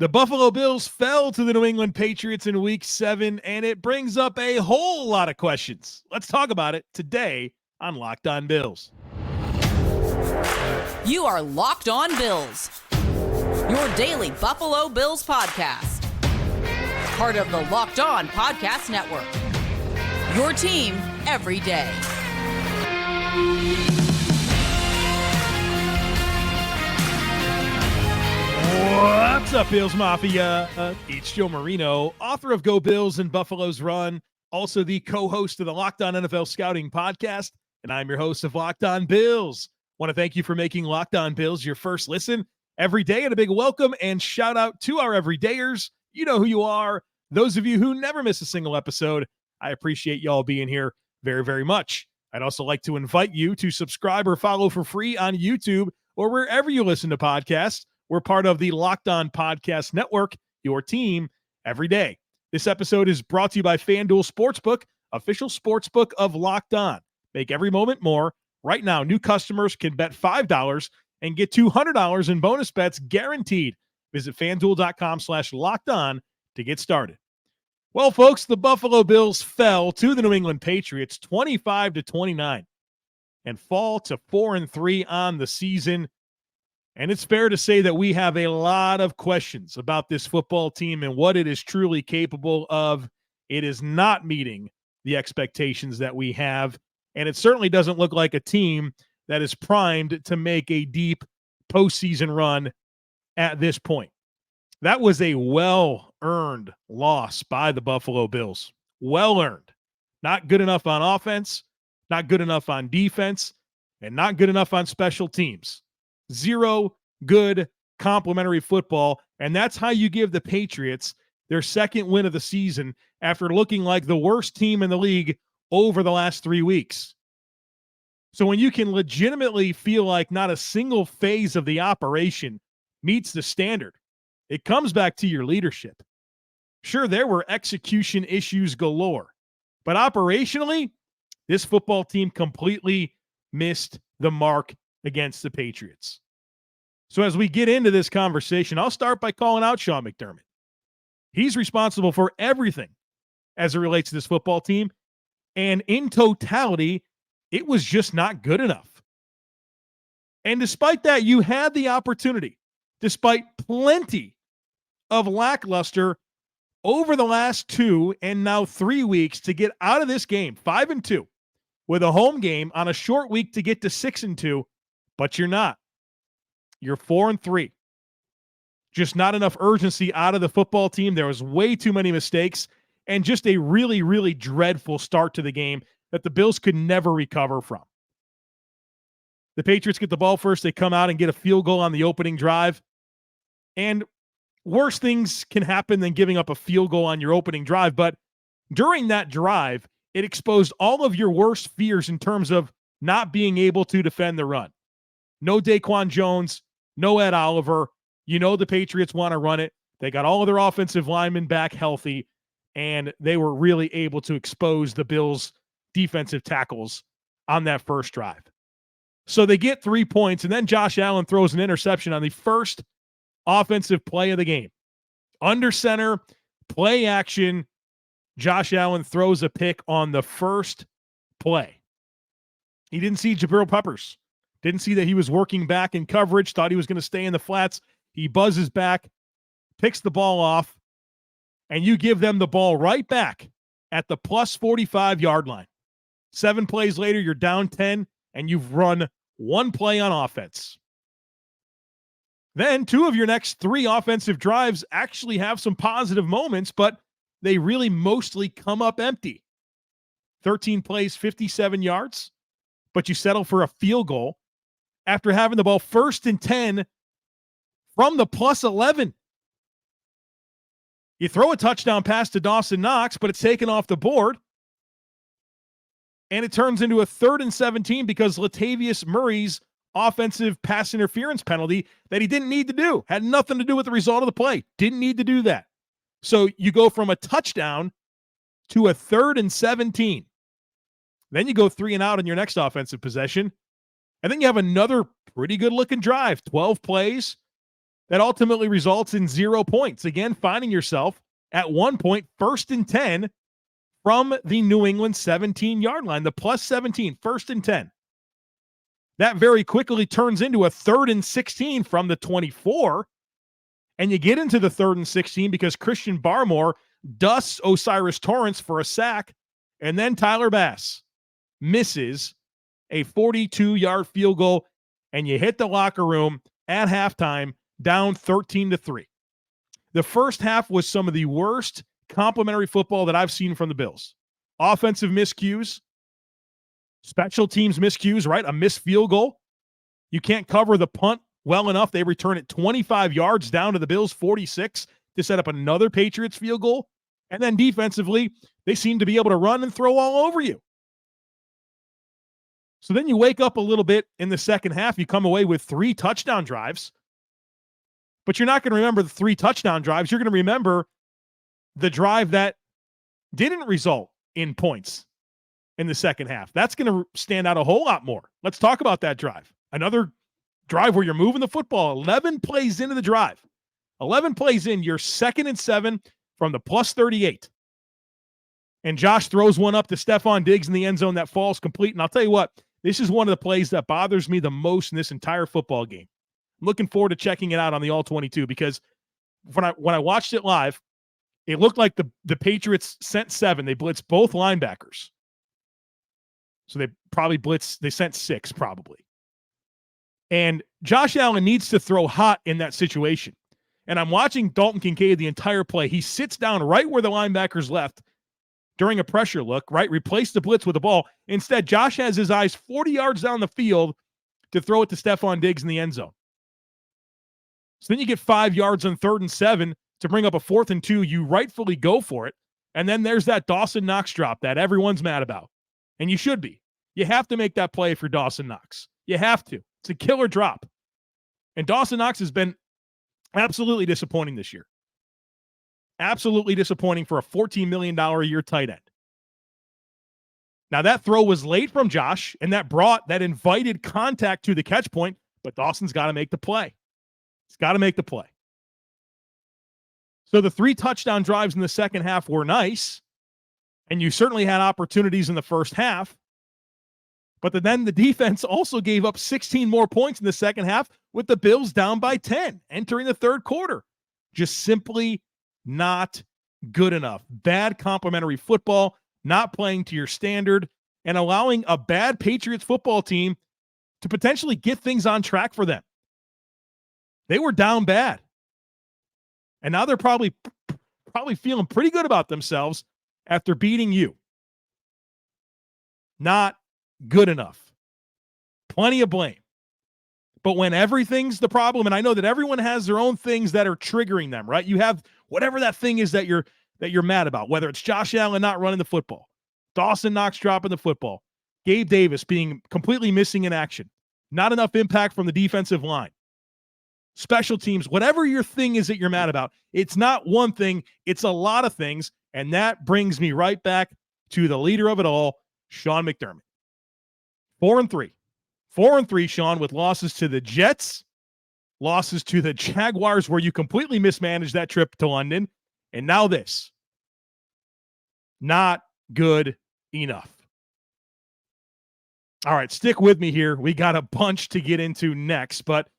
The Buffalo Bills fell to the New England Patriots in Week 7, and it brings up a whole lot of questions. Let's talk about it today on Locked On Bills. You are Locked On Bills, your daily Buffalo Bills podcast. Part of the Locked On Podcast Network, your team every day. What's up, Bills Mafia? It's Joe Marino, author of Go Bills and Buffalo's Run, also the co-host of the Locked On NFL Scouting podcast, and I'm your host of Locked On Bills. Want to thank you for making Locked On Bills your first listen every day, and a big welcome and shout out to our everydayers. You know who you are. Those of you who never miss a single episode, I appreciate y'all being here very, very much. I'd also like to invite you to subscribe or follow for free on YouTube or wherever you listen to podcasts. We're part of the Locked On Podcast Network, your team every day. This episode is brought to you by FanDuel Sportsbook, official sportsbook of Locked On. Make every moment more. Right now, new customers can bet $5 and get $200 in bonus bets guaranteed. Visit FanDuel.com/LockedOn to get started. Well, folks, the Buffalo Bills fell to the New England Patriots 25-29 and fall to 4-3 on the season. And it's fair to say that we have a lot of questions about this football team and what it is truly capable of. It is not meeting the expectations that we have, and it certainly doesn't look like a team that is primed to make a deep postseason run at this point. That was a well-earned loss by the Buffalo Bills. Well-earned. Not good enough on offense, not good enough on defense, and not good enough on special teams. Zero good complimentary football, and that's how you give the Patriots their second win of the season after looking like the worst team in the league over the last 3 weeks. So when you can legitimately feel like not a single phase of the operation meets the standard, it comes back to your leadership. Sure, there were execution issues galore, but operationally, this football team completely missed the mark against the Patriots. So as we get into this conversation, I'll start by calling out Sean McDermott. He's responsible for everything as it relates to this football team, and in totality, it was just not good enough. And despite that, you had the opportunity, despite plenty of lackluster over the last 2 and now 3 weeks, to get out of this game 5-2 with a home game on a short week to get to 6-2. But you're not. You're 4-3. Just not enough urgency out of the football team. There was way too many mistakes and just a really, really dreadful start to the game that the Bills could never recover from. The Patriots get the ball first. They come out and get a field goal on the opening drive. And worse things can happen than giving up a field goal on your opening drive. But during that drive, it exposed all of your worst fears in terms of not being able to defend the run. No Daquan Jones, no Ed Oliver. You know the Patriots want to run it. They got all of their offensive linemen back healthy, and they were really able to expose the Bills' defensive tackles on that first drive. So they get 3 points, and then Josh Allen throws an interception on the first offensive play of the game. Under center, play action, Josh Allen throws a pick on the first play. He didn't see Jabril Peppers. Didn't see that he was working back in coverage, thought he was going to stay in the flats. He buzzes back, picks the ball off, and you give them the ball right back at the plus 45-yard line. 7 plays later, you're down 10, and you've run 1 play on offense. Then 2 of your next 3 offensive drives actually have some positive moments, but they really mostly come up empty. 13 plays, 57 yards, but you settle for a field goal after having the ball 1st and 10 from the plus 11. You throw a touchdown pass to Dawson Knox, but it's taken off the board. And it turns into a 3rd and 17 because Latavius Murray's offensive pass interference penalty that he didn't need to do. Had nothing to do with the result of the play. Didn't need to do that. So you go from a touchdown to a 3rd and 17. Then you go 3 and out in your next offensive possession. And then you have another pretty good looking drive, 12 plays. that ultimately results in 0 points. Again, finding yourself at one point, 1st and 10 from the New England 17-yard line, the plus 17, 1st and 10. That very quickly turns into a 3rd and 16 from the 24. And you get into the 3rd and 16 because Christian Barmore dusts Osiris Torrance for a sack. And then Tyler Bass misses a 42-yard field goal. And you hit the locker room at halftime down 13-3. The first half was some of the worst complimentary football that I've seen from the Bills. Offensive miscues, special teams miscues, right? A missed field goal. You can't cover the punt well enough. They return it 25 yards down to the Bills' 46 to set up another Patriots field goal. And then defensively, they seem to be able to run and throw all over you. So then you wake up a little bit in the second half. You come away with 3 touchdown drives. But you're not going to remember the 3 touchdown drives. You're going to remember the drive that didn't result in points in the second half. That's going to stand out a whole lot more. Let's talk about that drive. Another drive where you're moving the football. 11 plays into the drive. 11 plays in, you're 2nd and 7 from the plus 38. And Josh throws one up to Stefon Diggs in the end zone that falls complete. And I'll tell you what, this is one of the plays that bothers me the most in this entire football game. I'm looking forward to checking it out on the All-22 because when I watched it live, it looked like the Patriots sent 7. They blitzed both linebackers. So they sent 6 probably. And Josh Allen needs to throw hot in that situation. And I'm watching Dalton Kincaid the entire play. He sits down right where the linebackers left during a pressure look, right? Replace the blitz with the ball. Instead, Josh has his eyes 40 yards down the field to throw it to Stefon Diggs in the end zone. So then you get 5 yards on 3rd and 7 to bring up a 4th and 2. You rightfully go for it. And then there's that Dawson Knox drop that everyone's mad about. And you should be. You have to make that play for Dawson Knox. You have to. It's a killer drop. And Dawson Knox has been absolutely disappointing this year. Absolutely disappointing for a $14 million a year tight end. Now that throw was late from Josh, and that invited contact to the catch point, but Dawson's got to make the play. He's got to make the play. So the 3 touchdown drives in the second half were nice, and you certainly had opportunities in the first half. But then the defense also gave up 16 more points in the second half with the Bills down by 10 entering the third quarter. Just simply not good enough. Bad complimentary football, not playing to your standard, and allowing a bad Patriots football team to potentially get things on track for them. They were down bad. And now they're probably feeling pretty good about themselves after beating you. Not good enough. Plenty of blame. But when everything's the problem, and I know that everyone has their own things that are triggering them, right? You have whatever that thing is that you're mad about, whether it's Josh Allen not running the football, Dawson Knox dropping the football, Gabe Davis being completely missing in action, not enough impact from the defensive line, special teams, whatever your thing is that you're mad about, it's not one thing, it's a lot of things. And that brings me right back to the leader of it all, Sean McDermott. 4-3. 4-3, Sean, with losses to the Jets, losses to the Jaguars, where you completely mismanaged that trip to London, and now this. Not good enough. All right, stick with me here. We got a bunch to get into next, but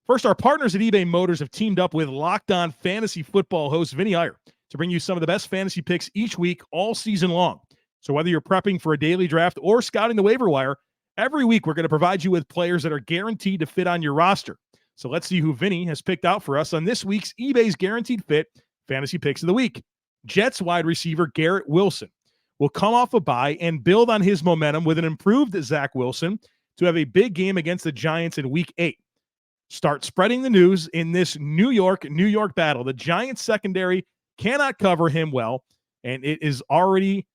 first, our partners at eBay Motors have teamed up with Locked On Fantasy Football host Vinny Iyer to bring you some of the best fantasy picks each week all season long. So whether you're prepping for a daily draft or scouting the waiver wire, every week we're going to provide you with players that are guaranteed to fit on your roster. So let's see who Vinny has picked out for us on this week's eBay's Guaranteed Fit Fantasy Picks of the Week. Jets wide receiver Garrett Wilson will come off a bye and build on his momentum with an improved Zach Wilson to have a big game against the Giants in Week 8. Start spreading the news in this New York battle. The Giants secondary cannot cover him well, and it is already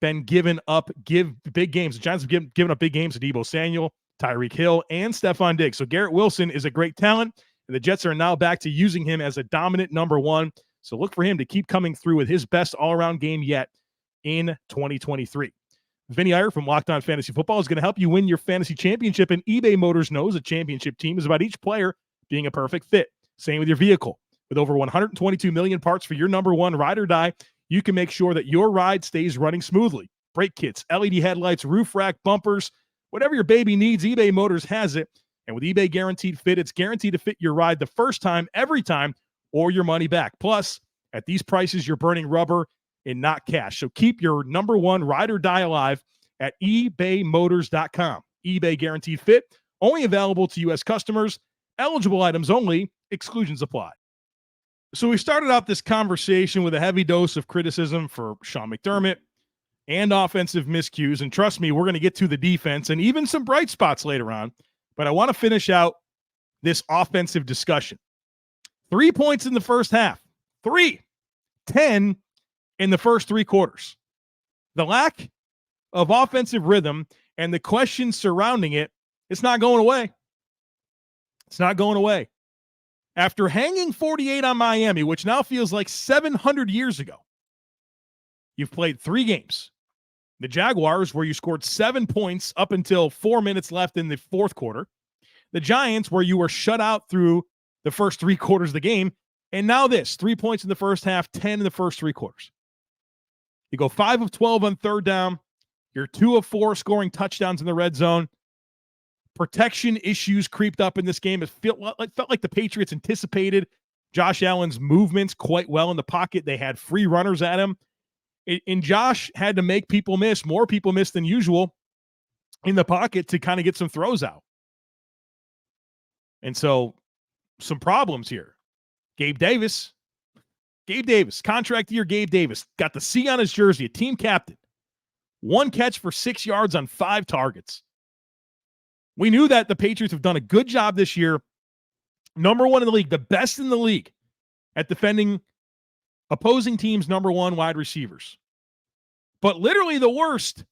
been given up big games. The Giants have given up big games to Deebo Samuel, Tyreek Hill, and Stefon Diggs. So Garrett Wilson is a great talent, and the Jets are now back to using him as a dominant number one. So look for him to keep coming through with his best all-around game yet in 2023. Vinny Iyer from Locked On Fantasy Football is going to help you win your fantasy championship, and eBay Motors knows a championship team is about each player being a perfect fit. Same with your vehicle. With over 122 million parts for your number one ride or die, you can make sure that your ride stays running smoothly. Brake kits, LED headlights, roof rack, bumpers, whatever your baby needs, eBay Motors has it. And with eBay Guaranteed Fit, it's guaranteed to fit your ride the first time, every time, or your money back. Plus, at these prices, you're burning rubber and not cash. So keep your number one ride or die alive at ebaymotors.com. eBay Guaranteed Fit, only available to U.S. customers. Eligible items only. Exclusions apply. So we started out this conversation with a heavy dose of criticism for Sean McDermott and offensive miscues. And trust me, we're going to get to the defense and even some bright spots later on. But I want to finish out this offensive discussion. 3 points in the first half. 10 in the first three quarters. The lack of offensive rhythm and the questions surrounding it, it's not going away. It's not going away. After hanging 48 on Miami, which now feels like 700 years ago, you've played 3 games. The Jaguars, where you scored 7 points up until 4 minutes left in the fourth quarter. The Giants, where you were shut out through the first 3 quarters of the game. And now this, 3 points in the first half, 10 in the first 3 quarters. You go 5 of 12 on third down. You're 2 of 4 scoring touchdowns in the red zone. Protection issues creeped up in this game. It felt like the Patriots anticipated Josh Allen's movements quite well in the pocket. They had free runners at him. And Josh had to make people miss, more people miss than usual in the pocket to kind of get some throws out. And so some problems here. Gabe Davis, contract year Gabe Davis, got the C on his jersey, a team captain. 1 catch for 6 yards on 5 targets. We knew that the Patriots have done a good job this year. Number 1 in the league, the best in the league at defending opposing teams' number 1 wide receivers. But literally the worst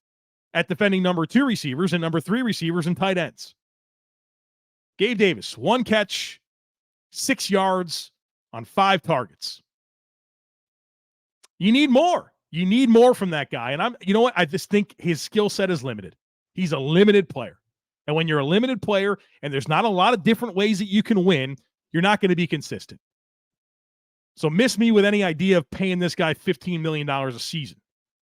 at defending number 2 receivers and number 3 receivers and tight ends. Gabe Davis, 1 catch, 6 yards on 5 targets. You need more. You need more from that guy. And you know what? I just think his skill set is limited. He's a limited player. And when you're a limited player and there's not a lot of different ways that you can win, you're not going to be consistent. So miss me with any idea of paying this guy $15 million a season.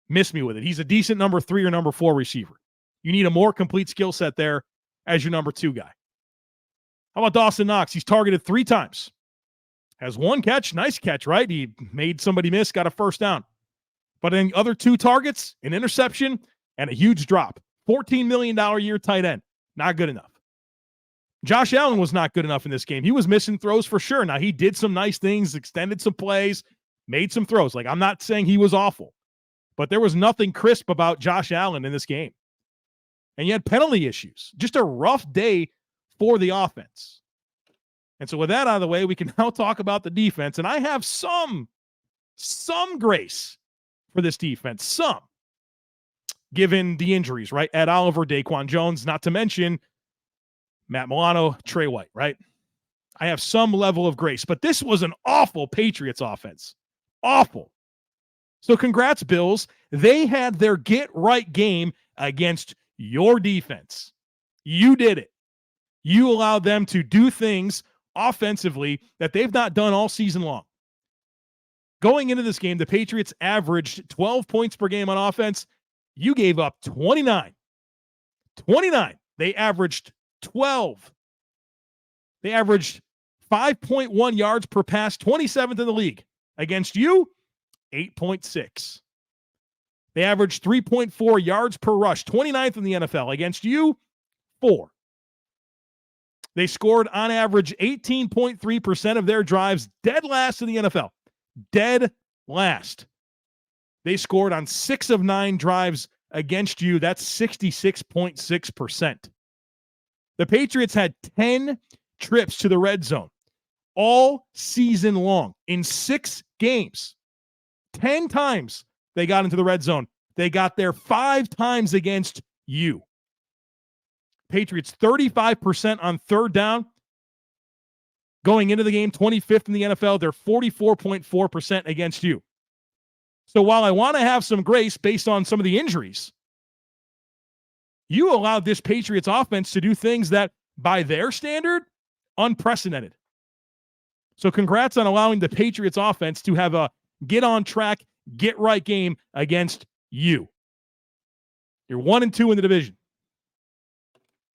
Miss me with it. He's a decent number 3 or number 4 receiver. You need a more complete skill set there as your number 2 guy. How about Dawson Knox? He's targeted 3 times. Has 1 catch. Nice catch, right? He made somebody miss, got a first down. But in the other 2 targets, an interception and a huge drop. $14 million a year tight end. Not good enough. Josh Allen was not good enough in this game. He was missing throws for sure. Now, he did some nice things, extended some plays, made some throws. Like, I'm not saying he was awful, but there was nothing crisp about Josh Allen in this game. And you had penalty issues. Just a rough day for the offense. And so with that out of the way, we can now talk about the defense. And I have some grace for this defense. Some. Given the injuries, right? Ed Oliver, Daquan Jones, not to mention Matt Milano, Trey White, right? I have some level of grace, but this was an awful Patriots offense. Awful. So congrats, Bills. They had their get-right game against your defense. You did it. You allowed them to do things offensively that they've not done all season long. Going into this game, the Patriots averaged 12 points per game on offense. You gave up 29. 29. They averaged 12. They averaged 5.1 yards per pass, 27th in the league. Against you, 8.6. They averaged 3.4 yards per rush, 29th in the NFL. Against you, 4. They scored on average 18.3% of their drives, dead last in the NFL. Dead last. They scored on 6 of 9 drives against you. That's 66.6%. The Patriots had 10 trips to the red zone all season long in 6 games. 10 times they got into the red zone. They got there 5 times against you. Patriots 35% on third down. Going into the game, 25th in the NFL. They're 44.4% against you. So while I want to have some grace based on some of the injuries, you allowed this Patriots offense to do things that, by their standard, unprecedented. So congrats on allowing the Patriots offense to have a get on track, get right game against you. You're 1-2 in the division.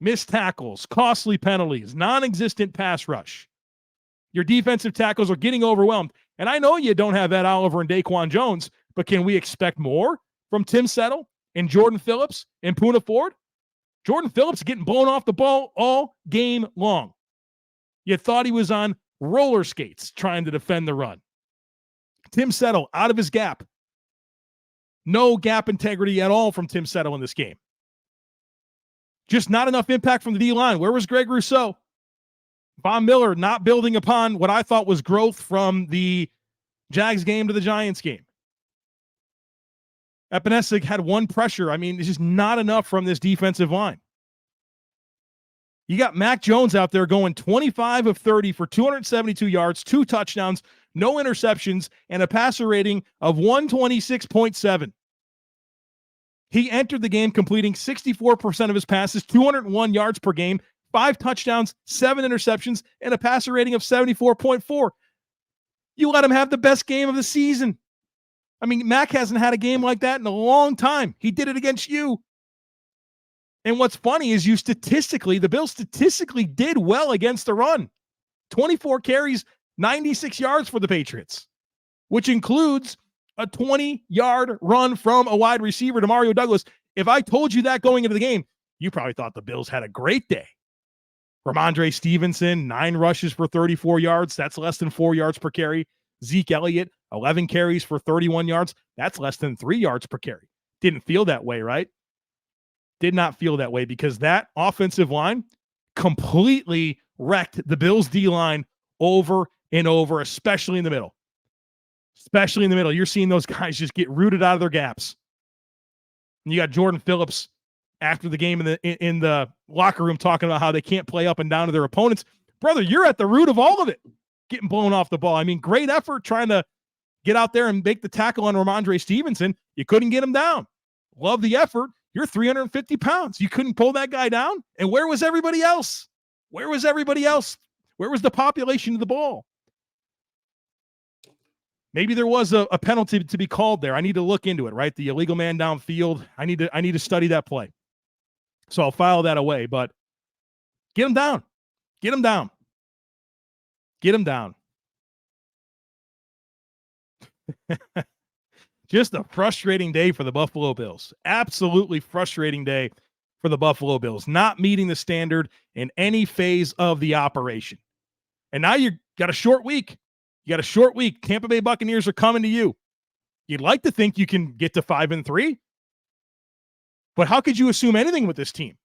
Missed tackles, costly penalties, non-existent pass rush. Your defensive tackles are getting overwhelmed. And I know you don't have Ed Oliver and Daquan Jones, but can we expect more from Tim Settle and Jordan Phillips and Poona Ford? Jordan Phillips getting blown off the ball all game long. You thought he was on roller skates trying to defend the run. Tim Settle out of his gap. No gap integrity at all from Tim Settle in this game. Just not enough impact from the D-line. Where was Gregory Rousseau? Von Miller not building upon what I thought was growth from the Jags game to the Giants game. Epinesic had one pressure. I mean, it's just not enough from this defensive line. You got Mac Jones out there going 25 of 30 for 272 yards, 2 touchdowns, no interceptions, and a passer rating of 126.7. He entered the game completing 64% of his passes, 201 yards per game, 5 touchdowns, 7 interceptions, and a passer rating of 74.4. You let him have the best game of the season. I mean, Mac hasn't had a game like that in a long time. He did it against you. And what's funny is the Bills statistically did well against the run. 24 carries, 96 yards for the Patriots, which includes a 20-yard run from a wide receiver to Mario Douglas. If I told you that going into the game, you probably thought the Bills had a great day. Rhamondre Stevenson, 9 rushes for 34 yards. That's less than 4 yards per carry. Zeke Elliott, 11 carries for 31 yards. That's less than 3 yards per carry. Didn't feel that way, right? Did not feel that way because that offensive line completely wrecked the Bills' D-line over and over, especially in the middle. Especially in the middle. You're seeing those guys just get rooted out of their gaps. And you got Jordan Phillips after the game in the locker room talking about how they can't play up and down to their opponents. Brother, you're at the root of all of it, getting blown off the ball. I mean, great effort trying to get out there and make the tackle on Rhamondre Stevenson. You couldn't get him down. Love the effort. You're 350 pounds. You couldn't pull that guy down. And where was everybody else? Where was everybody else? Where was the population of the ball? Maybe there was a penalty to be called there. I need to look into it, right? The illegal man downfield. I need to study that play. So I'll file that away, but get him down. Get him down. Get him down. Just a frustrating day for the Buffalo Bills. Absolutely frustrating day for the Buffalo Bills. Not meeting the standard in any phase of the operation. And now you got a short week. You got a short week. Tampa Bay Buccaneers are coming to you. You'd like to think you can get to 5-3. But how could you assume anything with this team?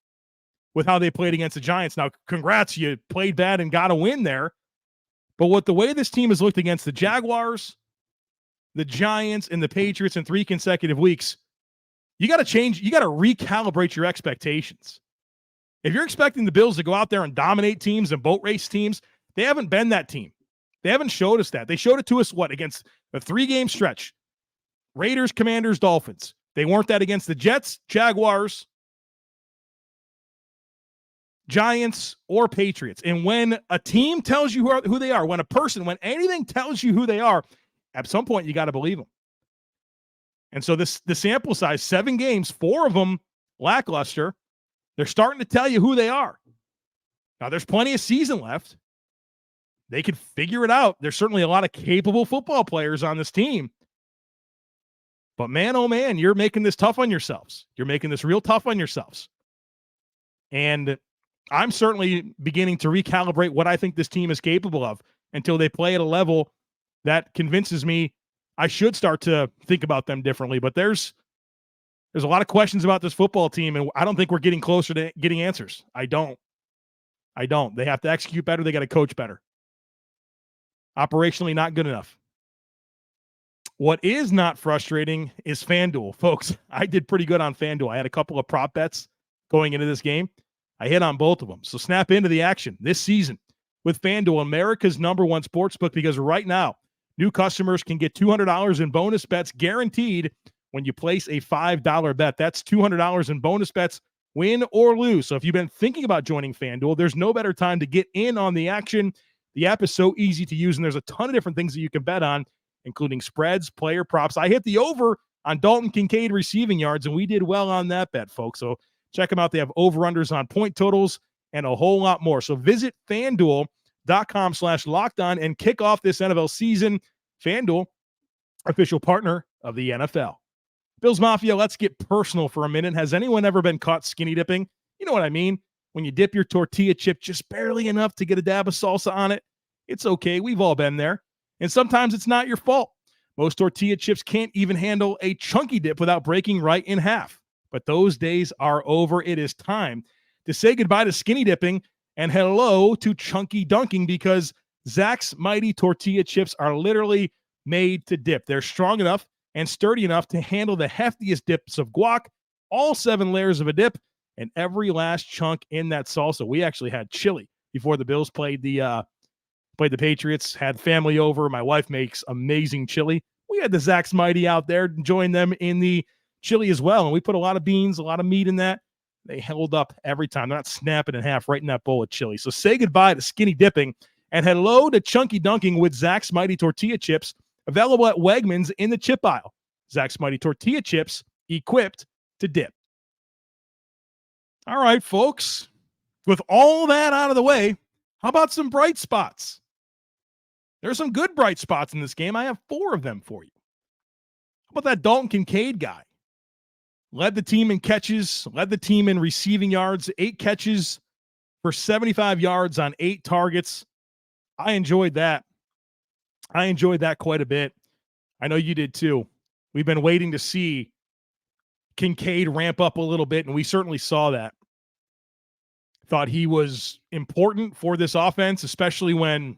With how they played against the Giants. Now, congrats, you played bad and got a win there. But with the way this team has looked against the Jaguars, the Giants, and the Patriots in 3 consecutive weeks, you got to change. You got to recalibrate your expectations. If you're expecting the Bills to go out there and dominate teams and boat race teams, they haven't been that team. They haven't showed us that. They showed it to us, against a 3-game stretch. Raiders, Commanders, Dolphins. They weren't that against the Jets, Jaguars, Giants, or Patriots. And when a team tells you who they are, when anything tells you who they are, at some point you got to believe them. And so the sample size, 7 games, 4 of them lackluster. They're starting to tell you who they are. Now, there's plenty of season left. They could figure it out. There's certainly a lot of capable football players on this team. But man, oh man, you're making this tough on yourselves. You're making this real tough on yourselves. And I'm certainly beginning to recalibrate what I think this team is capable of until they play at a level that convinces me I should start to think about them differently. But there's a lot of questions about this football team, and I don't think we're getting closer to getting answers. I don't. They have to execute better. They got to coach better. Operationally, not good enough. What is not frustrating is FanDuel. Folks, I did pretty good on FanDuel. I had a couple of prop bets going into this game. I hit on both of them. So snap into the action this season with FanDuel, America's #1 sportsbook, because right now, new customers can get $200 in bonus bets guaranteed when you place a $5 bet. That's $200 in bonus bets, win or lose. So if you've been thinking about joining FanDuel, there's no better time to get in on the action. The app is so easy to use, and there's a ton of different things that you can bet on, including spreads, player props. I hit the over on Dalton Kincaid receiving yards, and we did well on that bet, folks. So check them out. They have over-unders on point totals and a whole lot more. So visit FanDuel.com/lockedon and kick off this NFL season. FanDuel, official partner of the NFL. Bills Mafia, let's get personal for a minute. Has anyone ever been caught skinny dipping? You know what I mean? When you dip your tortilla chip just barely enough to get a dab of salsa on it. It's okay. We've all been there. And sometimes it's not your fault. Most tortilla chips can't even handle a chunky dip without breaking right in half. But those days are over. It is time to say goodbye to skinny dipping and hello to chunky dunking, because Zach's Mighty tortilla chips are literally made to dip. They're strong enough and sturdy enough to handle the heftiest dips of guac, all 7 layers of a dip, and every last chunk in that salsa. We actually had chili before the Bills played the Patriots, had family over. My wife makes amazing chili. We had the Zach's Mighty out there, join them in the chili as well. And we put a lot of beans, a lot of meat in that. They held up every time. They're not snapping in half right in that bowl of chili. So say goodbye to skinny dipping and hello to chunky dunking with Zach's Mighty tortilla chips, available at Wegmans in the chip aisle. Zach's Mighty tortilla chips, equipped to dip. All right, folks. With all that out of the way, how about some bright spots? There's some good bright spots in this game. I have 4 of them for you. How about that Dalton Kincaid guy? Led the team in catches, led the team in receiving yards, 8 catches for 75 yards on 8 targets. I enjoyed that. I enjoyed that quite a bit. I know you did too. We've been waiting to see Kincaid ramp up a little bit, and we certainly saw that. Thought he was important for this offense, especially when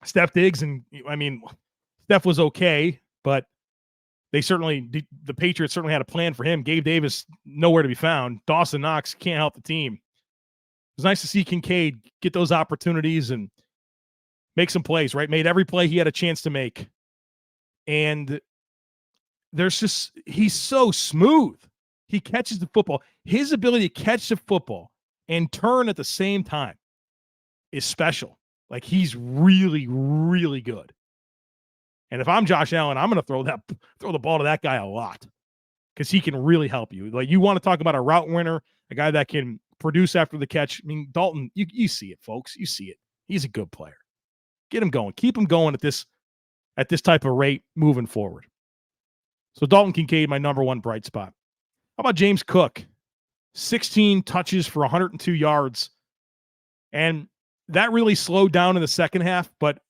Steph Diggs, and I mean, Steph was okay, but the Patriots certainly had a plan for him. Gabe Davis, nowhere to be found. Dawson Knox can't help the team. It was nice to see Kincaid get those opportunities and make some plays, right? Made every play he had a chance to make. And he's so smooth. He catches the football. His ability to catch the football and turn at the same time is special. Like, he's really, really good. And if I'm Josh Allen, I'm going to throw the ball to that guy a lot, because he can really help you. Like, you want to talk about a route winner, a guy that can produce after the catch. I mean, Dalton, you see it, folks. You see it. He's a good player. Get him going. Keep him going at this type of rate moving forward. So Dalton Kincaid, my number 1 bright spot. How about James Cook? 16 touches for 102 yards. And that really slowed down in the second half. But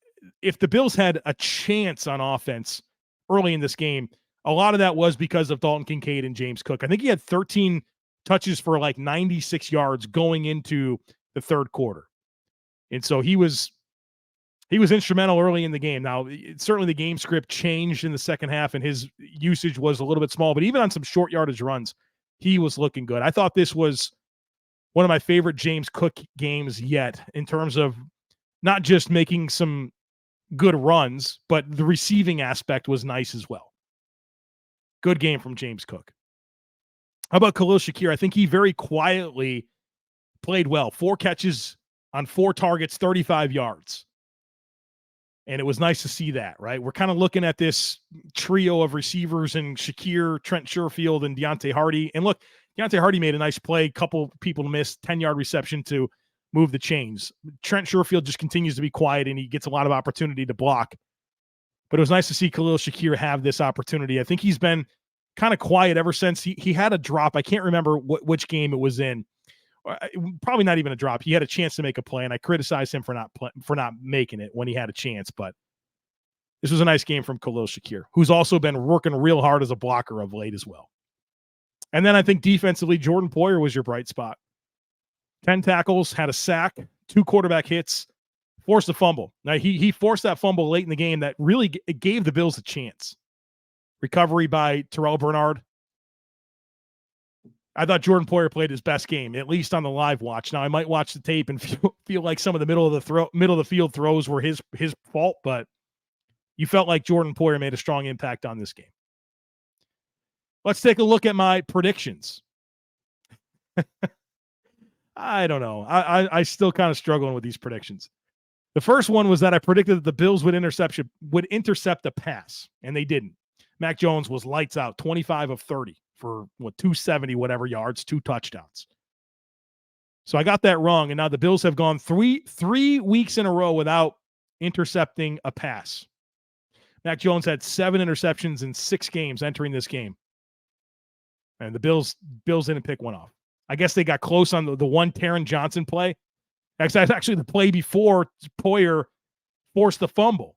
if the Bills had a chance on offense early in this game, a lot of that was because of Dalton Kincaid and James Cook. I think he had 13 touches for like 96 yards going into the third quarter. And so he was instrumental early in the game. Now, certainly the game script changed in the second half, and his usage was a little bit small, but even on some short yardage runs, he was looking good. I thought this was one of my favorite James Cook games yet, in terms of not just making some good runs, but the receiving aspect was nice as well. Good game from James Cook. How about Khalil Shakir? I think he very quietly played well. 4 catches on 4 targets, 35 yards. And it was nice to see that, right? We're kind of looking at this trio of receivers in Shakir, Trent Sherfield, and Deontay Hardy. And look, Deontay Hardy made a nice play, couple people to miss, 10-yard reception to move the chains. Trent Sherfield just continues to be quiet, and he gets a lot of opportunity to block. But it was nice to see Khalil Shakir have this opportunity. I think he's been kind of quiet ever since he had a drop. I can't remember which game it was in. Probably not even a drop. He had a chance to make a play, and I criticized him for not making it when he had a chance. But this was a nice game from Khalil Shakir, who's also been working real hard as a blocker of late as well. And then I think defensively, Jordan Poyer was your bright spot. 10 tackles, had a sack, 2 quarterback hits, forced a fumble. Now, he forced that fumble late in the game that really gave the Bills a chance. Recovery by Terrell Bernard. I thought Jordan Poyer played his best game, at least on the live watch. Now, I might watch the tape and feel like some of the middle of the field throws were his fault, but you felt like Jordan Poyer made a strong impact on this game. Let's take a look at my predictions. I don't know. I still kind of struggling with these predictions. The first one was that I predicted that the Bills would intercept a pass, and they didn't. Mac Jones was lights out, 25 of 30 for 270 whatever yards, 2 touchdowns. So I got that wrong, and now the Bills have gone three weeks in a row without intercepting a pass. Mac Jones had 7 interceptions in 6 games entering this game, and the Bills didn't pick one off. I guess they got close on the one Taron Johnson play. That's actually the play before Poyer forced the fumble.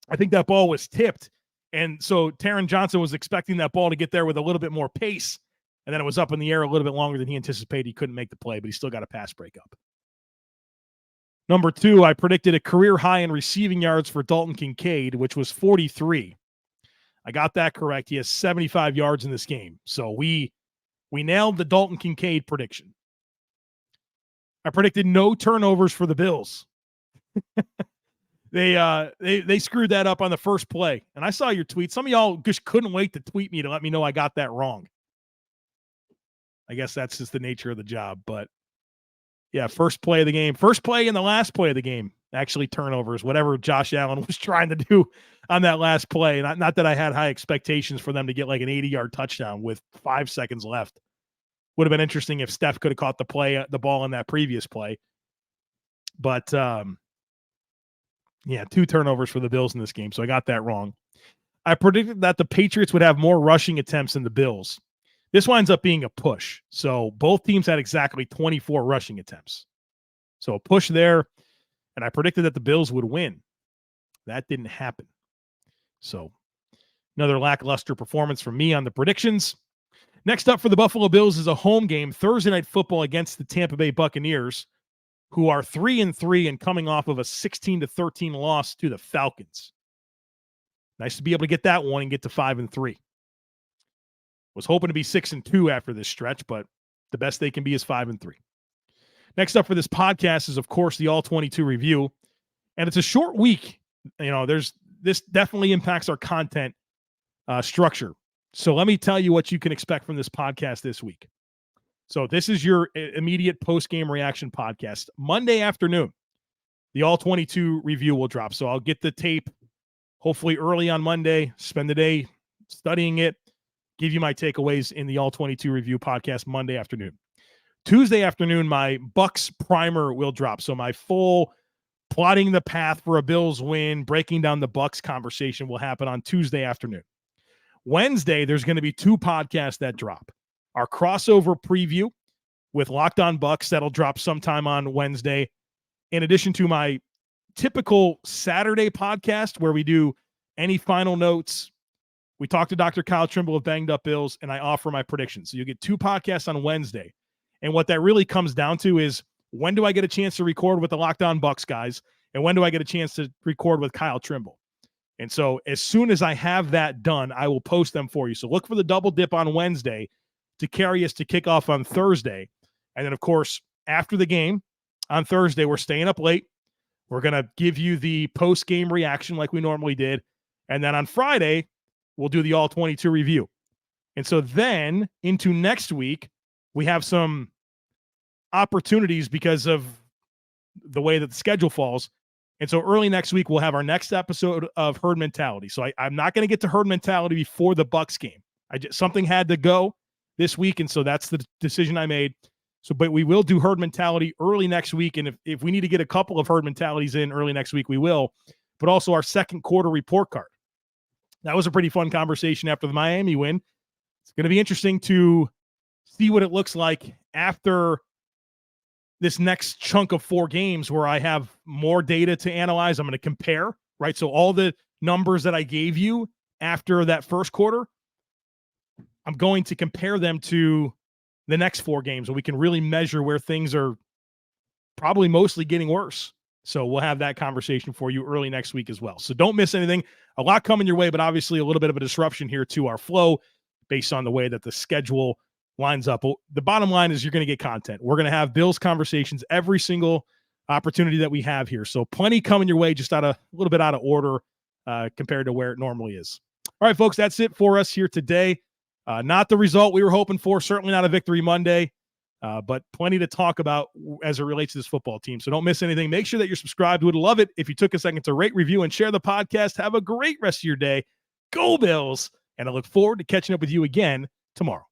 I think that ball was tipped, and so Taron Johnson was expecting that ball to get there with a little bit more pace, and then it was up in the air a little bit longer than he anticipated. He couldn't make the play, but he still got a pass breakup. Number 2, I predicted a career high in receiving yards for Dalton Kincaid, which was 43. I got that correct. He has 75 yards in this game. So we nailed the Dalton Kincaid prediction. I predicted no turnovers for the Bills. They screwed that up on the first play. And I saw your tweet. Some of y'all just couldn't wait to tweet me to let me know I got that wrong. I guess that's just the nature of the job. But yeah, first play of the game. First play and the last play of the game. Actually, turnovers, whatever Josh Allen was trying to do on that last play. Not that I had high expectations for them to get like an 80-yard touchdown with 5 seconds left. Would have been interesting if Steph could have caught the ball in that previous play. But, 2 turnovers for the Bills in this game, so I got that wrong. I predicted that the Patriots would have more rushing attempts than the Bills. This winds up being a push. So both teams had exactly 24 rushing attempts. So a push there, and I predicted that the Bills would win. That didn't happen. So another lackluster performance from me on the predictions. Next up for the Buffalo Bills is a home game, Thursday Night Football against the Tampa Bay Buccaneers, who are 3-3 and coming off of a 16-13 loss to the Falcons. Nice to be able to get that one and get to 5-3. Was hoping to be 6-2 after this stretch, but the best they can be is 5-3. Next up for this podcast is, of course, the All-22 review, and it's a short week. This definitely impacts our content structure. So let me tell you what you can expect from this podcast this week. So this is your immediate post-game reaction podcast. Monday afternoon, the All-22 review will drop. So I'll get the tape hopefully early on Monday, spend the day studying it, give you my takeaways in the All-22 review podcast Monday afternoon. Tuesday afternoon, my Bucks primer will drop. So my full plotting the path for a Bills win, breaking down the Bucks conversation will happen on Tuesday afternoon. Wednesday, there's going to be 2 podcasts that drop. Our crossover preview with Locked On Bucks, that'll drop sometime on Wednesday, in addition to my typical Saturday podcast where we do any final notes. We talk to Dr. Kyle Trimble of Banged Up Bills, and I offer my predictions. So you get 2 podcasts on Wednesday. And what that really comes down to is, when do I get a chance to record with the Locked On Bucks guys, and when do I get a chance to record with Kyle Trimble? And so as soon as I have that done, I will post them for you. So look for the double dip on Wednesday to carry us to kickoff on Thursday. And then, of course, after the game on Thursday, we're staying up late. We're going to give you the post-game reaction like we normally did. And then on Friday, we'll do the All-22 review. And so then into next week, we have some opportunities because of the way that the schedule falls. And so early next week, we'll have our next episode of Herd Mentality. So I'm not going to get to Herd Mentality before the Bucks game. Something had to go this week, and so that's the decision I made. So, but we will do Herd Mentality early next week, and if we need to get a couple of Herd Mentalities in early next week, we will. But also our second quarter report card. That was a pretty fun conversation after the Miami win. It's going to be interesting to see what it looks like after this next chunk of 4 games where I have more data to analyze. I'm going to compare, right? So all the numbers that I gave you after that first quarter, I'm going to compare them to the next 4 games, and we can really measure where things are probably mostly getting worse. So we'll have that conversation for you early next week as well. So don't miss anything. A lot coming your way, but obviously a little bit of a disruption here to our flow based on the way that the schedule lines up. The bottom line is you're going to get content. We're going to have Bills conversations every single opportunity that we have here. So plenty coming your way, just a little bit out of order compared to where it normally is. All right, folks, that's it for us here today. Not the result we were hoping for. Certainly not a victory Monday. but plenty to talk about as it relates to this football team. So don't miss anything. Make sure that you're subscribed. Would love it if you took a second to rate, review, and share the podcast. Have a great rest of your day. Go Bills. And I look forward to catching up with you again tomorrow.